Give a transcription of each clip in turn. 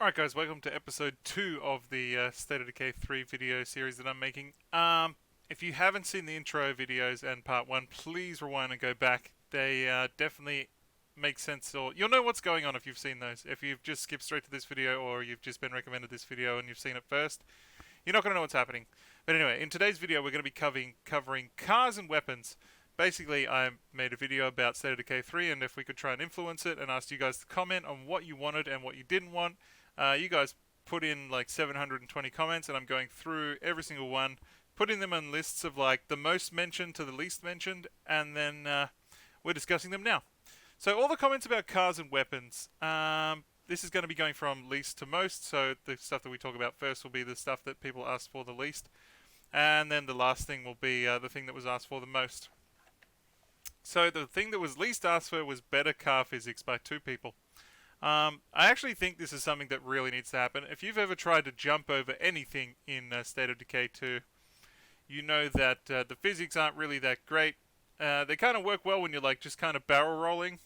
Alright guys, welcome to episode 2 of the State of Decay 3 video series that I'm making. If you haven't seen the intro videos and part 1, please rewind and go back. They definitely make sense, or you'll know what's going on if you've seen those. If you've just skipped straight to this video, or you've just been recommended this video and you've seen it first, you're not going to know what's happening. But anyway, in today's video we're going to be covering cars and weapons. Basically, I made a video about State of Decay 3 and if we could try and influence it, and asked you guys to comment on what you wanted and what you didn't want. You guys put in like 720 comments, and I'm going through every single one, putting them on lists of like the most mentioned to the least mentioned, and then we're discussing them now. So all the comments about cars and weapons, this is going to be going from least to most, so the stuff that we talk about first will be the stuff that people asked for the least, and then the last thing will be the thing that was asked for the most. So the thing that was least asked for was better car physics by 2 people. I actually think this is something that really needs to happen. If you've ever tried to jump over anything in State of Decay 2, you know that the physics aren't really that great. They kind of work well when you're like just kind of barrel rolling,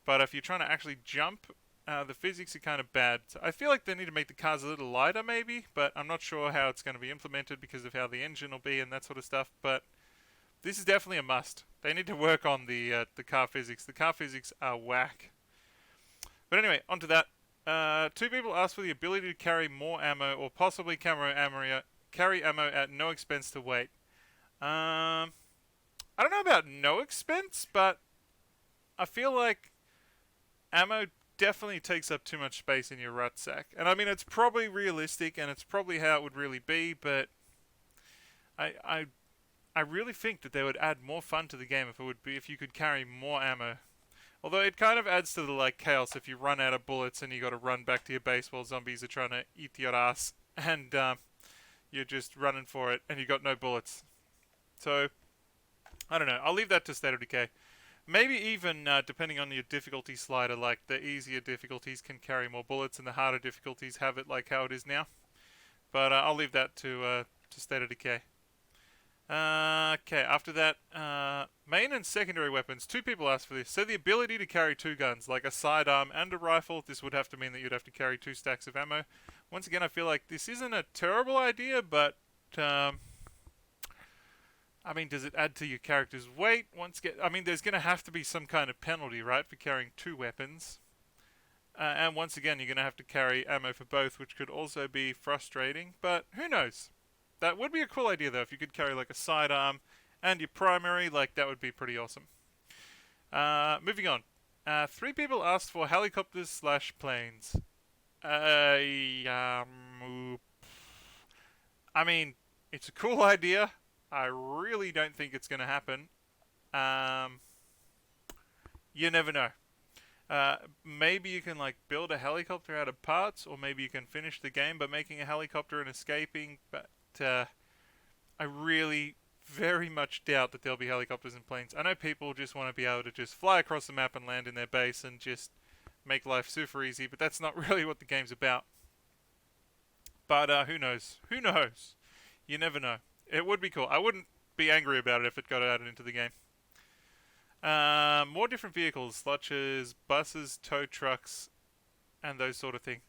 but if you're trying to actually jump, the physics are kind of bad. So I feel like they need to make the cars a little lighter maybe, but I'm not sure how it's going to be implemented because of how the engine will be and that sort of stuff, but this is definitely a must. They need to work on the car physics. The car physics are whack. But anyway, onto that. 2 people asked for the ability to carry more ammo, or possibly carry ammo at no expense to weight. I don't know about no expense, but I feel like ammo definitely takes up too much space in your rucksack. And I mean, it's probably realistic, and it's probably how it would really be, but I really think that they would add more fun to the game if you could carry more ammo. Although it kind of adds to the like chaos if you run out of bullets and you got to run back to your base while zombies are trying to eat your ass, and you're just running for it and you got no bullets. So I don't know. I'll leave that to State of Decay. Maybe even depending on your difficulty slider, like the easier difficulties can carry more bullets and the harder difficulties have it like how it is now. But I'll leave that to State of Decay. Okay, after that, main and secondary weapons. 2 people asked for this. So the ability to carry 2 guns, like a sidearm and a rifle. This would have to mean that you'd have to carry 2 stacks of ammo. Once again, I feel like this isn't a terrible idea, but I mean, does it add to your character's weight? I mean, there's going to have to be some kind of penalty, right, for carrying 2 weapons. And once again, you're going to have to carry ammo for both, which could also be frustrating, but who knows? That would be a cool idea, though, if you could carry, like, a sidearm and your primary, like, that would be pretty awesome. Moving on. 3 people asked for helicopters / planes. I mean, it's a cool idea. I really don't think it's going to happen. You never know. Maybe you can, like, build a helicopter out of parts, or maybe you can finish the game by making a helicopter and escaping, but I really very much doubt that there'll be helicopters and planes. I know people just want to be able to just fly across the map and land in their base and just make life super easy, but that's not really what the game's about. But who knows? Who knows? You never know. It would be cool. I wouldn't be angry about it if it got added into the game. More different vehicles, such as buses, tow trucks, and those sort of things.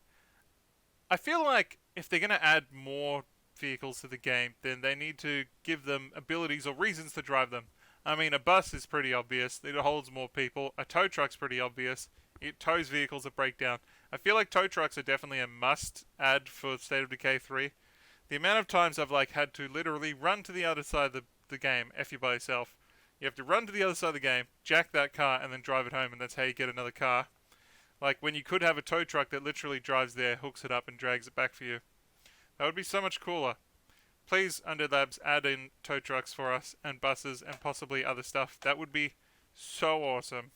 I feel like if they're going to add more vehicles to the game, then they need to give them abilities or reasons to drive them. I mean, a bus is pretty obvious. It holds more people. A tow truck's pretty obvious. It tows vehicles that break down. I feel like tow trucks are definitely a must-add for State of Decay 3. The amount of times I've like had to literally run to the other side of the game, F you by yourself. You have to run to the other side of the game, jack that car, and then drive it home, and that's how you get another car. Like, when you could have a tow truck that literally drives there, hooks it up, and drags it back for you. That would be so much cooler. Please, STREAMLABS, add in tow trucks for us, and buses, and possibly other stuff. That would be so awesome.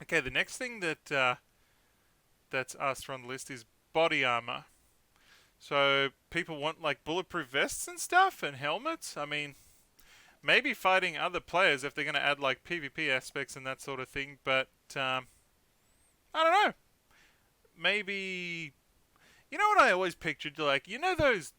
Okay, the next thing that that's asked for on the list is body armor. So, people want, like, bulletproof vests and stuff, and helmets. I mean, maybe fighting other players if they're going to add, like, PvP aspects and that sort of thing, but, I don't know. Maybe... You know what I always pictured? Like, you know those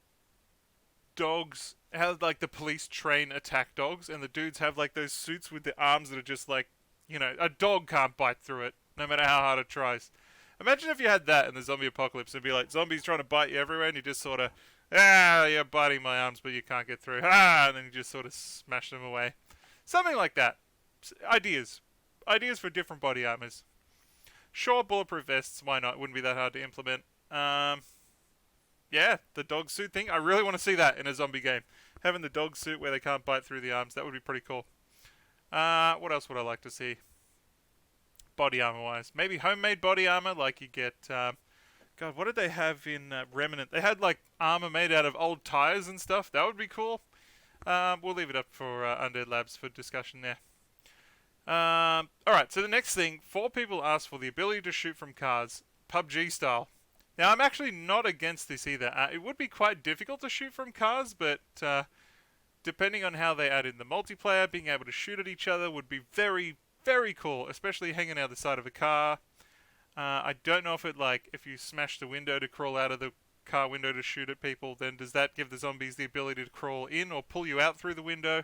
dogs, how, like, the police train attack dogs, and the dudes have, like, those suits with the arms that are just, like, you know, a dog can't bite through it, no matter how hard it tries. Imagine if you had that in the zombie apocalypse. It'd be like zombies trying to bite you everywhere, and you just sort of, you're biting my arms, but you can't get through. And then you just sort of smash them away. Something like that. Ideas. Ideas for different body armors. Sure, bulletproof vests, why not? Wouldn't be that hard to implement. Yeah, the dog suit thing. I really want to see that in a zombie game. Having the dog suit where they can't bite through the arms, that would be pretty cool. What else would I like to see? Body armor wise. Maybe homemade body armor, like you get. God, what did they have in Remnant? They had like armor made out of old tires and stuff. That would be cool. We'll leave it up for Undead Labs for discussion there. Alright, so the next thing, 4 people asked for the ability to shoot from cars, PUBG style. Now, I'm actually not against this either. It would be quite difficult to shoot from cars, but depending on how they add in the multiplayer, being able to shoot at each other would be very, very cool, especially hanging out the side of a car. I don't know if if you smash the window to crawl out of the car window to shoot at people, then does that give the zombies the ability to crawl in or pull you out through the window?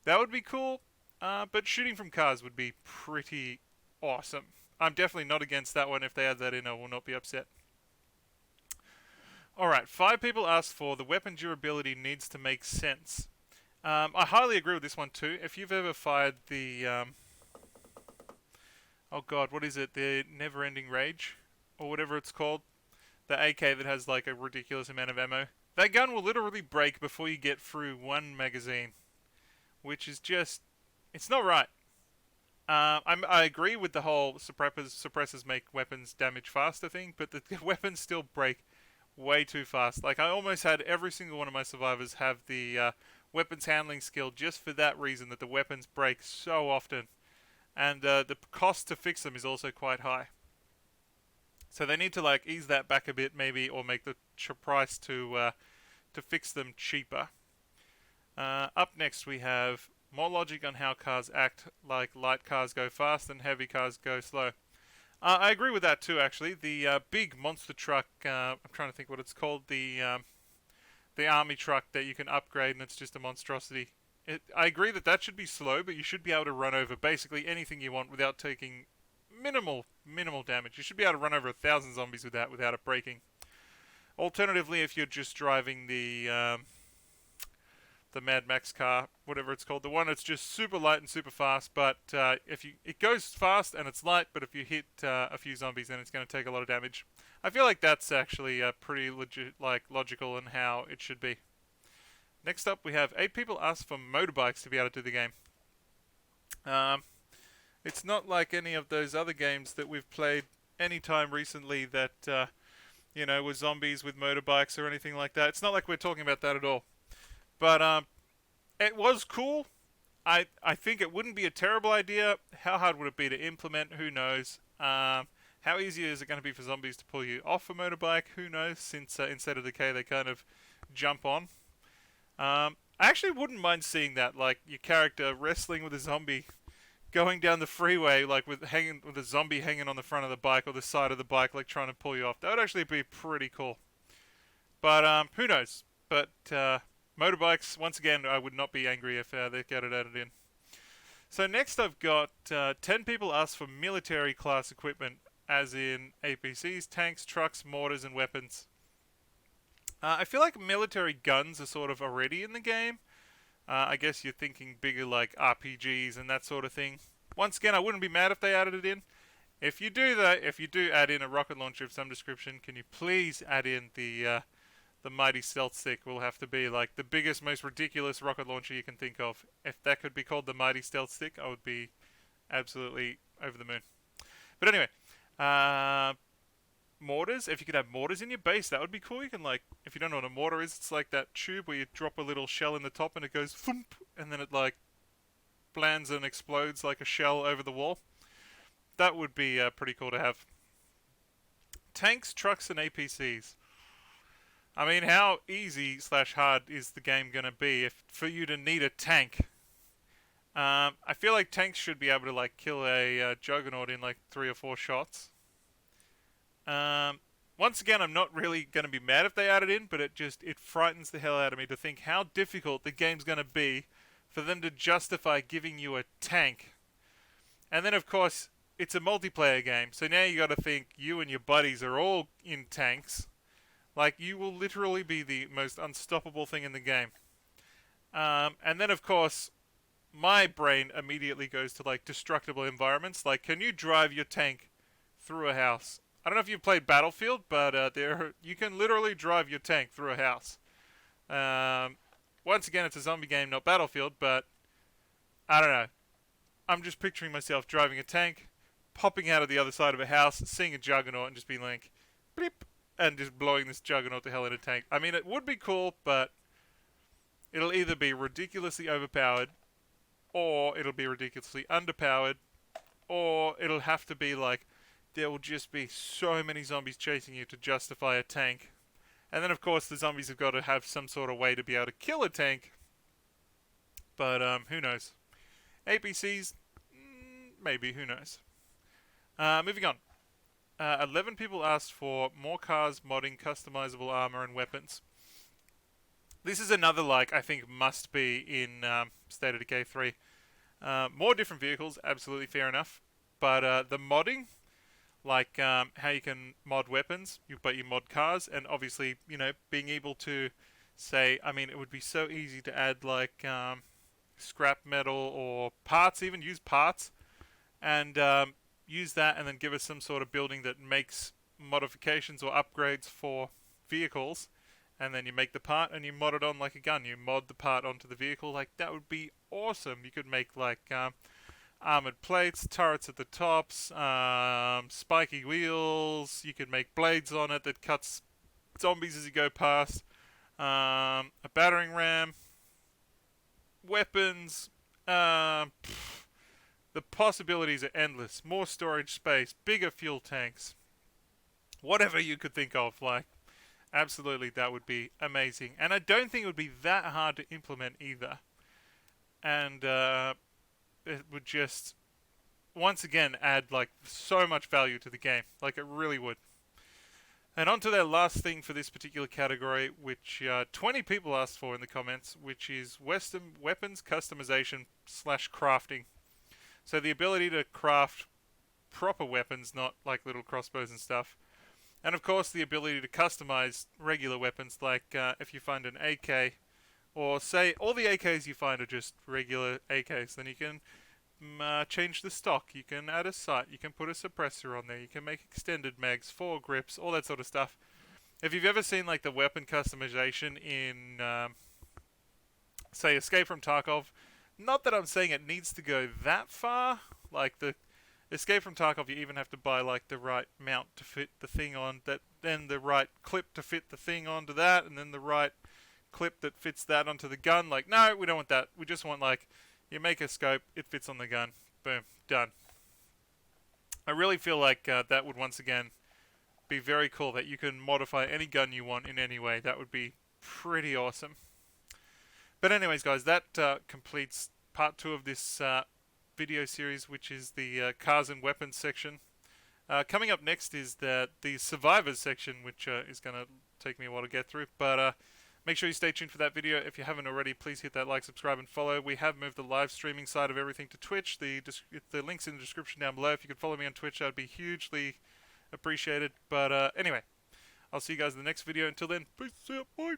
That would be cool, but shooting from cars would be pretty awesome. I'm definitely not against that one. If they add that in, I will not be upset. Alright, 5 people asked for the weapon durability needs to make sense. I highly agree with this one too. If you've ever fired the... oh god, what is it? The Never-Ending Rage? Or whatever it's called. The AK that has like a ridiculous amount of ammo. That gun will literally break before you get through one magazine. Which is just... it's not right. I agree with the whole suppressors make weapons damage faster thing, but the weapons still break way too fast. Like, I almost had every single one of my survivors have the weapons handling skill just for that reason, that the weapons break so often. And the cost to fix them is also quite high. So they need to like ease that back a bit maybe, or make the price to fix them cheaper. Up next we have more logic on how cars act, like light cars go fast and heavy cars go slow. I agree with that too, actually. The big monster truck, I'm trying to think what it's called, the army truck that you can upgrade and it's just a monstrosity. I agree that that should be slow, but you should be able to run over basically anything you want without taking minimal damage. You should be able to run over 1,000 zombies with that without it breaking. Alternatively, if you're just driving the Mad Max car, whatever it's called, the one that's just super light and super fast, but it goes fast and it's light, but if you hit a few zombies, then it's going to take a lot of damage. I feel like that's actually pretty logical in how it should be. Next up, we have 8 people asked for motorbikes to be able to do the game. It's not like any of those other games that we've played any time recently that were zombies with motorbikes or anything like that. It's not like we're talking about that at all. But it was cool. I think it wouldn't be a terrible idea. How hard would it be to implement? Who knows? How easy is it going to be for zombies to pull you off a motorbike? Who knows? Since instead of Decay, they kind of jump on. I actually wouldn't mind seeing that, like your character wrestling with a zombie, going down the freeway, like with a zombie hanging on the front of the bike or the side of the bike, like trying to pull you off. That would actually be pretty cool. But who knows? But motorbikes, once again, I would not be angry if they get it added in. So next I've got 10 people asked for military class equipment, as in APCs, tanks, trucks, mortars, and weapons. I feel like military guns are sort of already in the game. I guess you're thinking bigger like RPGs and that sort of thing. Once again, I wouldn't be mad if they added it in. If you do add in a rocket launcher of some description, can you please add in the mighty stealth stick? Will have to be like the biggest, most ridiculous rocket launcher you can think of. If that could be called the mighty stealth stick, I would be absolutely over the moon. But anyway, mortars. If you could have mortars in your base, that would be cool. You can if you don't know what a mortar is, it's like that tube where you drop a little shell in the top and it goes thump, and then it lands and explodes like a shell over the wall. That would be pretty cool to have. Tanks, trucks, and APCs. I mean, how easy / hard is the game going to be for you to need a tank? I feel like tanks should be able to kill a juggernaut in 3 or 4 shots. Once again, I'm not really going to be mad if they add it in, but it frightens the hell out of me to think how difficult the game's going to be for them to justify giving you a tank. And then, of course, it's a multiplayer game. So now you got to think you and your buddies are all in tanks. Like, you will literally be the most unstoppable thing in the game. And then, of course, my brain immediately goes to, like, destructible environments. Like, can you drive your tank through a house? I don't know if you've played Battlefield, but you can literally drive your tank through a house. Once again, it's a zombie game, not Battlefield, but I don't know. I'm just picturing myself driving a tank, popping out of the other side of a house, seeing a juggernaut, and just being like, bleep, and just blowing this juggernaut to hell in a tank. I mean, it would be cool, but it'll either be ridiculously overpowered, or it'll be ridiculously underpowered, or it'll have to be like, there will just be so many zombies chasing you to justify a tank. And then, of course, the zombies have got to have some sort of way to be able to kill a tank. But, who knows? APCs? Maybe, who knows? Moving on. 11 people asked for more cars, modding, customizable armor, and weapons. This is another, like, I think must be in State of Decay 3. More different vehicles, absolutely fair enough. But the modding, like how you can mod weapons, but you mod cars, and obviously, you know, being able to say, I mean, it would be so easy to add, like, scrap metal or parts, even use parts, and use that and then give us some sort of building that makes modifications or upgrades for vehicles, and then you make the part and you mod it on like a gun. You mod the part onto the vehicle. Like, that would be awesome. You could make like armored plates, turrets at the tops, spiky wheels. You could make blades on it that cuts zombies as you go past, a battering ram, weapons. The possibilities are endless. More storage space, bigger fuel tanks, whatever you could think of. Like, absolutely, that would be amazing. And I don't think it would be that hard to implement either. And it would just, once again, add like so much value to the game. Like, it really would. And on to their last thing for this particular category, which 20 people asked for in the comments, which is Western weapons customization / crafting. So the ability to craft proper weapons, not like little crossbows and stuff. And of course the ability to customize regular weapons, like if you find an AK, or say all the AKs you find are just regular AKs, then you can change the stock, you can add a sight, you can put a suppressor on there, you can make extended mags, foregrips, all that sort of stuff. If you've ever seen like the weapon customization in, say, Escape from Tarkov, not that I'm saying it needs to go that far. Like the Escape from Tarkov, you even have to buy like the right mount to fit the thing on that, then the right clip to fit the thing onto that, and then the right clip that fits that onto the gun. Like, no, we don't want that. We just want, like, you make a scope, it fits on the gun. Boom, done. I really feel like that would once again be very cool, that you can modify any gun you want in any way. That would be pretty awesome. But anyways, guys, that completes part 2 of this video series, which is the cars and weapons section. Coming up next is the survivors section, which is going to take me a while to get through. But make sure you stay tuned for that video. If you haven't already, please hit that like, subscribe, and follow. We have moved the live streaming side of everything to Twitch. The link's in the description down below. If you could follow me on Twitch, that would be hugely appreciated. But anyway, I'll see you guys in the next video. Until then, peace out, bye.